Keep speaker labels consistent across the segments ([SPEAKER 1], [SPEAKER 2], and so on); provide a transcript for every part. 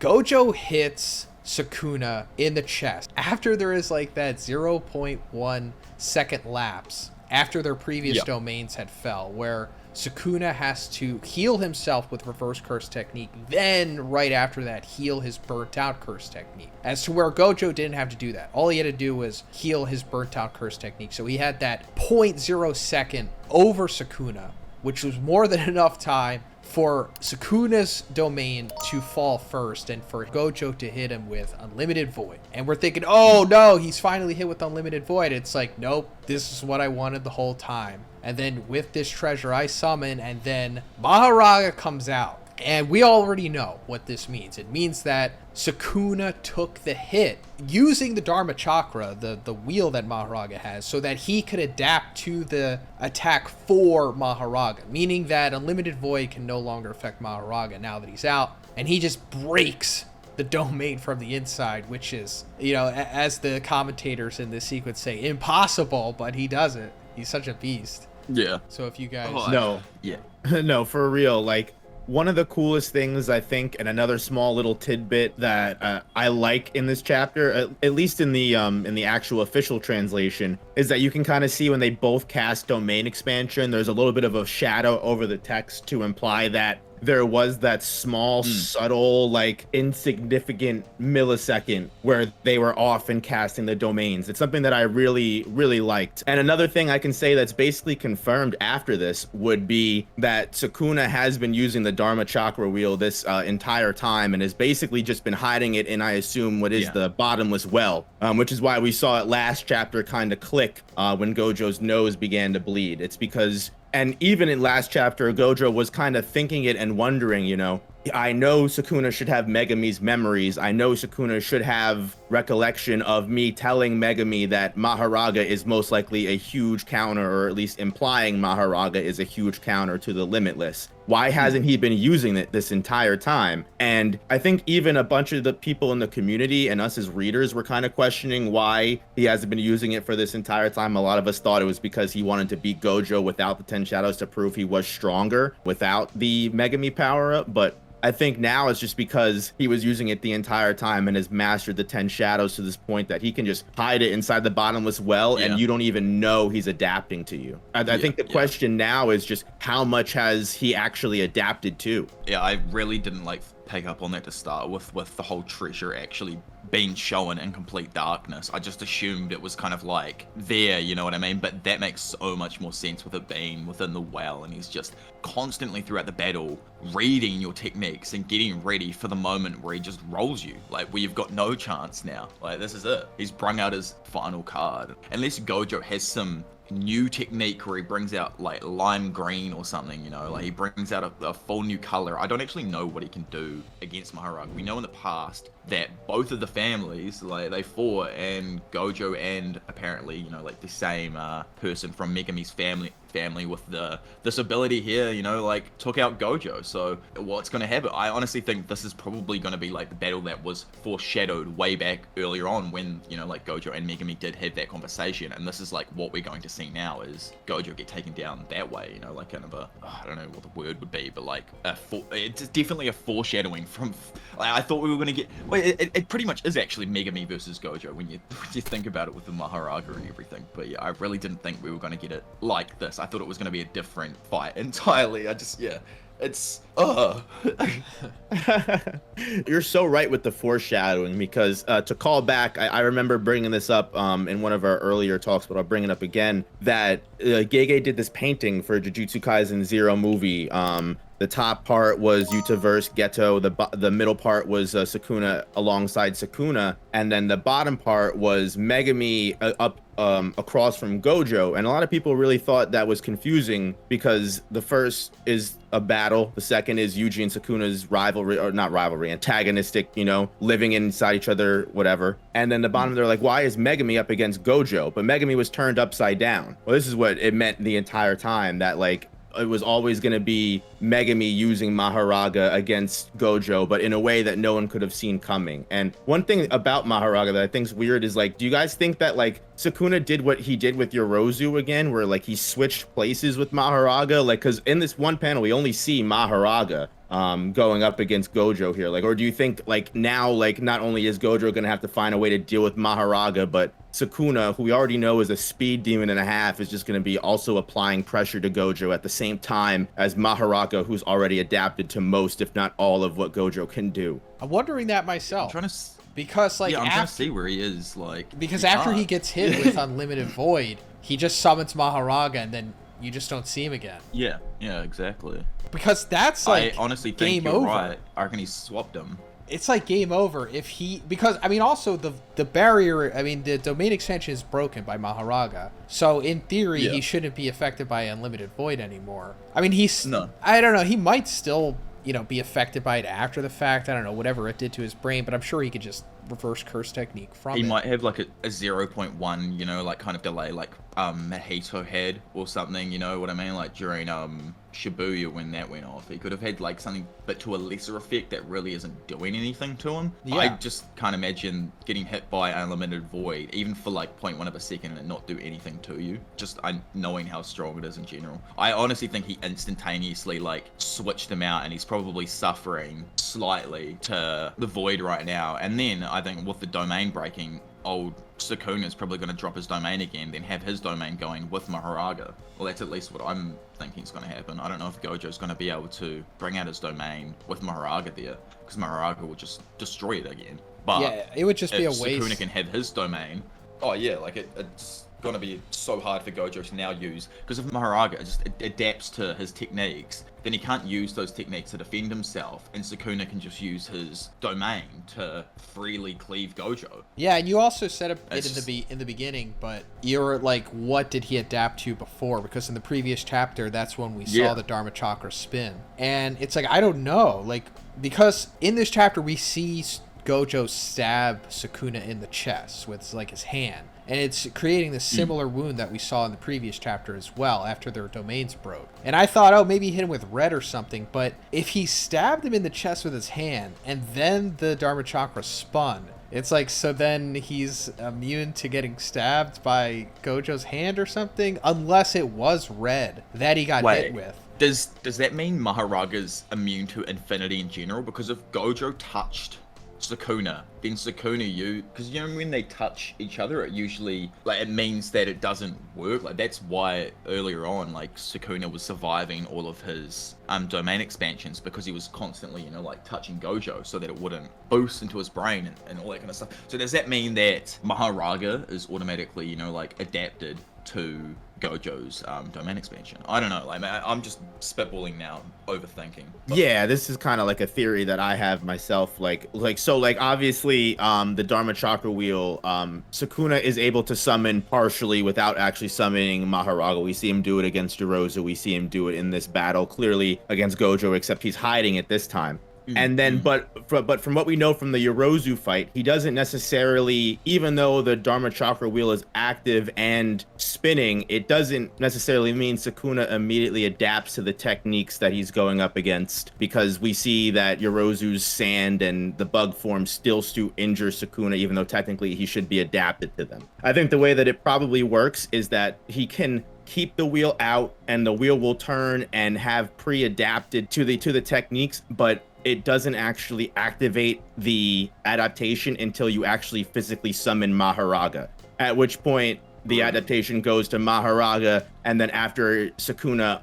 [SPEAKER 1] Gojo hits Sukuna in the chest after there is like that 0.1 second lapse after their previous domains had fell, where Sukuna has to heal himself with reverse curse technique, then right after that heal his burnt out curse technique, as to where Gojo didn't have to do that. All he had to do was heal his burnt out curse technique. So he had that 0.0 second over Sukuna, which was more than enough time for Sukuna's domain to fall first and for Gojo to hit him with Unlimited Void. And we're thinking, oh no, he's finally hit with Unlimited Void. It's like, nope, this is what I wanted the whole time. And then with this treasure I summon, and then Mahoraga comes out. And we already know what this means. It means that Sukuna took the hit using the Dharma Chakra, the wheel that Mahoraga has, so that he could adapt to the attack for Mahoraga, meaning that Unlimited Void can no longer affect Mahoraga now that he's out, and he just breaks the domain from the inside, which is, you know, as the commentators in this sequence say, impossible, but he does it. He's such a beast.
[SPEAKER 2] Yeah.
[SPEAKER 1] So if you guys...
[SPEAKER 3] No, for real, like, one of the coolest things, I think, and another small little tidbit that I like in this chapter, at least in the actual official translation, is that you can kind of see when they both cast domain expansion, there's a little bit of a shadow over the text to imply that there was that small, subtle, like, insignificant millisecond where they were off in casting the domains. It's something that I really, really liked. And another thing I can say that's basically confirmed after this would be that Sukuna has been using the Dharma Chakra wheel this entire time and has basically just been hiding it in, I assume, what is the bottomless well, which is why we saw it last chapter kind of click when Gojo's nose began to bleed. It's because... And even in last chapter, Gojo was kind of thinking it and wondering, you know, I know Sukuna should have Megami's memories. I know Sukuna should have recollection of me telling Megami that Mahoraga is most likely a huge counter, or at least implying Mahoraga is a huge counter to the Limitless. Why hasn't he been using it this entire time? And I think even a bunch of the people in the community and us as readers were kind of questioning why he hasn't been using it for this entire time. A lot of us thought it was because he wanted to beat Gojo without the 10 Shadows to prove he was stronger without the Megami power-up, but I think now it's just because he was using it the entire time and has mastered the 10 Shadows to this point that he can just hide it inside the bottomless well and you don't even know he's adapting to you. I think the question now is just how much has he actually adapted to?
[SPEAKER 2] Yeah, I really didn't pick up on that to start with the whole treasure actually being shown in complete darkness. I just assumed it was kind of like there, you know what I mean? But that makes so much more sense with it being within the well, and he's just constantly throughout the battle reading your techniques and getting ready for the moment where he just rolls you, like where you've got no chance now. Like, this is it. He's brung out his final card. Unless Gojo has some new technique where he brings out like lime green or something, you know, like he brings out a full new color. I don't actually know what he can do against Mahoraga. We know in the past that both of the families, like, they fought, and Gojo and apparently, you know, like the same person from Megami's family with this ability here, you know, like took out Gojo. So what's going to happen? I honestly think this is probably going to be like the battle that was foreshadowed way back earlier on when, you know, like Gojo and Megami did have that conversation, and this is like what we're going to see now is Gojo get taken down that way, you know, like kind of I don't know what the word would be, but like it's definitely a foreshadowing from, like, I thought we were going to get, well, it pretty much is actually Megami versus Gojo when you think about it with the Mahoraga and everything. But yeah, I really didn't think we were going to get it like this. I thought it was going to be a different fight entirely. It's
[SPEAKER 3] You're so right with the foreshadowing, because to call back, I remember bringing this up in one of our earlier talks, but I'll bring it up again, that Gege did this painting for Jujutsu Kaisen 0 movie. The top part was Yuta versus Geto, the middle part was Sukuna alongside Sukuna, and then the bottom part was Megami up across from Gojo. And a lot of people really thought that was confusing because the first is a battle, the second is Yuji and Sukuna's rivalry, or not rivalry, antagonistic, you know, living inside each other, whatever. And then the bottom, they're like, why is Megami up against Gojo? But Megami was turned upside down. Well, this is what it meant the entire time, that like it was always going to be Megami using Mahoraga against Gojo, but in a way that no one could have seen coming. And one thing about Mahoraga that I think's weird is, like, do you guys think that like Sukuna did what he did with Yorozu again, where like he switched places with Mahoraga? Like, because in this one panel we only see Mahoraga, going up against Gojo here? Like, or do you think like now, like not only is Gojo gonna have to find a way to deal with Mahoraga, but Sukuna, who we already know is a speed demon and a half, is just going to be also applying pressure to Gojo at the same time as Mahoraga, who's already adapted to most, if not all, of what Gojo can do.
[SPEAKER 1] I'm wondering that myself.
[SPEAKER 2] I'm trying to
[SPEAKER 1] because like
[SPEAKER 2] I'm trying to see where he is. Like
[SPEAKER 1] because after he gets hit with Unlimited Void, he just summons Mahoraga and then you just don't see him again.
[SPEAKER 2] Yeah, exactly.
[SPEAKER 1] Because that's like
[SPEAKER 2] I honestly think you're
[SPEAKER 1] over.
[SPEAKER 2] right. I reckon he swapped him.
[SPEAKER 1] It's like game over if he, because I mean also the barrier, I mean the domain extension is broken by Mahoraga, so in theory he shouldn't be affected by Unlimited Void anymore. I mean I don't know, he might still be affected by it after the fact. I don't know, whatever it did to his brain, but I'm sure he could just reverse curse technique from it.
[SPEAKER 2] He might have like a 0.1 like kind of delay, like Mahito had or something, you know what I mean, like during Shibuya when that went off. He could have had like something, but to a lesser effect that really isn't doing anything to him. I just can't imagine getting hit by Unlimited Void even for like 0.1 of a second and not do anything to you, just knowing how strong it is in general. I honestly think he instantaneously like switched him out, and he's probably suffering slightly to the Void right now. And then I think with the domain breaking, old Sukuna is probably going to drop his domain again, then have his domain going with Mahoraga. Well, that's at least what I'm thinking is going to happen. I don't know if Gojo's going to be able to bring out his domain with Mahoraga there, because Mahoraga will just destroy it again. But
[SPEAKER 1] yeah, it would just be a waste.
[SPEAKER 2] Sukuna can have his domain. Oh yeah, like it's going to be so hard for Gojo to now use, because if Mahoraga just adapts to his techniques, then he can't use those techniques to defend himself, and Sukuna can just use his domain to freely cleave Gojo.
[SPEAKER 1] Yeah, and you also said it in the beginning, but you're like, what did he adapt to before? Because in the previous chapter, that's when we saw the Dharma Chakra spin. And it's like, I don't know, like, because in this chapter we see Gojo stab Sukuna in the chest with like his hand, and it's creating this similar wound that we saw in the previous chapter as well after their domains broke. And I thought, oh, maybe he hit him with red or something, but if he stabbed him in the chest with his hand and then the Dharma Chakra spun, it's like, so then he's immune to getting stabbed by Gojo's hand or something, unless it was red that he got hit with.
[SPEAKER 2] Does that mean Mahoraga's immune to infinity in general? Because if Gojo touched Sukuna, then Sukuna because when they touch each other, it usually like it means that it doesn't work. Like that's why earlier on, like Sukuna was surviving all of his domain expansions, because he was constantly like touching Gojo so that it wouldn't boost into his brain and all that kind of stuff. So does that mean that Mahoraga is automatically like adapted to Gojo's domain expansion? I don't know, like I'm just spitballing now, overthinking. But
[SPEAKER 3] yeah, this is kind of like a theory that I have myself, like obviously the Dharma Chakra wheel, Sukuna is able to summon partially without actually summoning Mahoraga. We see him do it against Yorozu, we see him do it in this battle clearly against Gojo, except he's hiding it this time. And then, but from what we know from the Yorozu fight, he doesn't necessarily, even though the Dharma Chakra wheel is active and spinning, it doesn't necessarily mean Sukuna immediately adapts to the techniques that he's going up against, because we see that Yorozu's sand and the bug form still injure Sukuna, even though technically he should be adapted to them. I think the way that it probably works is that he can keep the wheel out and the wheel will turn and have pre-adapted to the techniques, but it doesn't actually activate the adaptation until you actually physically summon Mahoraga, at which point the adaptation goes to Mahoraga, and then after Sukuna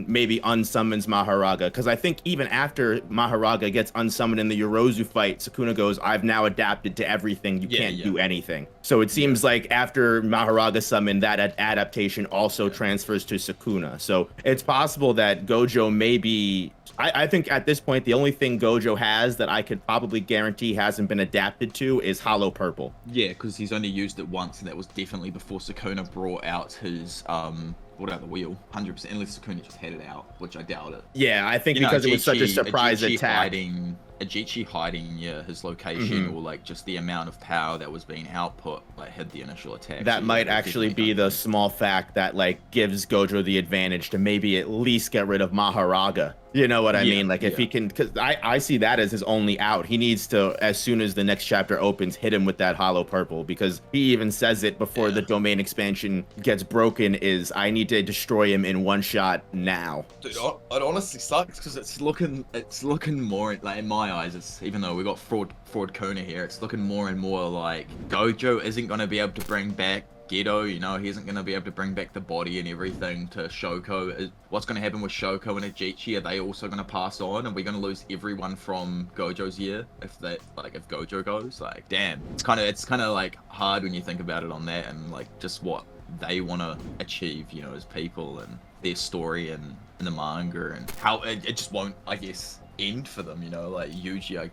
[SPEAKER 3] maybe unsummons Mahoraga, because I think even after Mahoraga gets unsummoned in the Yorozu fight, Sukuna goes, I've now adapted to everything, you can't do anything. So it seems like after Mahoraga summoned, that adaptation also transfers to Sukuna. So it's possible that Gojo may be, I think at this point, the only thing Gojo has that I could probably guarantee hasn't been adapted to is Hollow Purple.
[SPEAKER 2] Yeah, because he's only used it once, and that was definitely before Sukuna brought out his brought out the wheel, 100%, unless Sukuna just had it out, which I doubt it.
[SPEAKER 3] Yeah, I think because it was such a surprise
[SPEAKER 2] a
[SPEAKER 3] attack.
[SPEAKER 2] Hiding Ajichi hiding near his location, or like just the amount of power that was being output, like hit the initial attack.
[SPEAKER 3] That might actually be the small fact that like gives Gojo the advantage to maybe at least get rid of Mahoraga. You know what I mean? Like if he can, because I see that as his only out. He needs to, as soon as the next chapter opens, hit him with that hollow purple, because he even says it before the domain expansion gets broken, is I need to destroy him in one shot now.
[SPEAKER 2] Dude, it honestly sucks because it's looking more like, in my eyes, it's, even though we got fraud Kona here, it's looking more and more like Gojo isn't going to be able to bring back Gedo, you know, he isn't going to be able to bring back the body and everything to Shoko. What's going to happen with Shoko and Ajichi? Are they also going to pass on? Are we going to lose everyone from Gojo's year if Gojo goes? Like, damn, it's kind of like hard when you think about it on that, and like just what they want to achieve, you know, as people, and their story and in the manga, and how it just won't, I guess, end for them, you know. Like Yuji,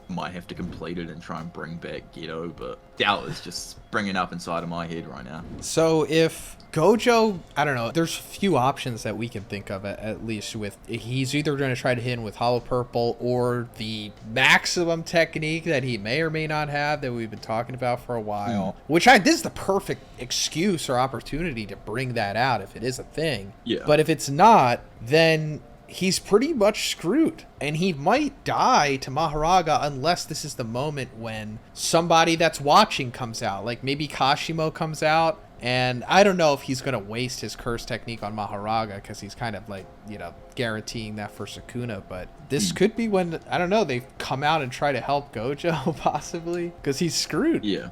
[SPEAKER 2] might have to complete it and try and bring back Gedo, but doubt is just springing up inside of my head right now.
[SPEAKER 1] So if Gojo, I don't know, there's a few options that we can think of, at least. With he's either going to try to hit him with hollow purple, or the maximum technique that he may or may not have that we've been talking about for a while, which this is the perfect excuse or opportunity to bring that out if it is a thing.
[SPEAKER 2] Yeah.
[SPEAKER 1] But if it's not, then he's pretty much screwed, and he might die to Mahoraga unless this is the moment when somebody that's watching comes out, like maybe Kashimo comes out. And I don't know if he's going to waste his curse technique on Mahoraga, because he's kind of like, you know, guaranteeing that for Sukuna. But this could be when, I don't know, they come out and try to help Gojo, possibly, because he's screwed.
[SPEAKER 2] Yeah.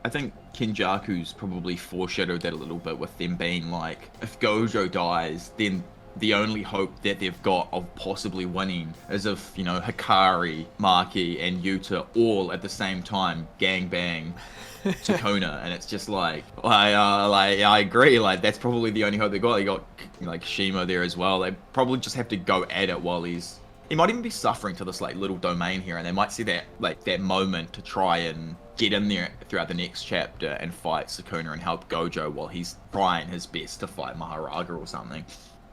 [SPEAKER 2] I think Kenjaku's probably foreshadowed that a little bit, with them being like, if Gojo dies, then the only hope that they've got of possibly winning is if, you know, Hikari, Maki, and Yuta all at the same time gangbang Sukuna, and it's just like, I agree, like that's probably the only hope they got. They got like Shima there as well. They probably just have to go at it while he might even be suffering to this like little domain here, and they might see that like that moment to try and get in there throughout the next chapter and fight Sukuna and help Gojo while he's trying his best to fight Mahoraga or something.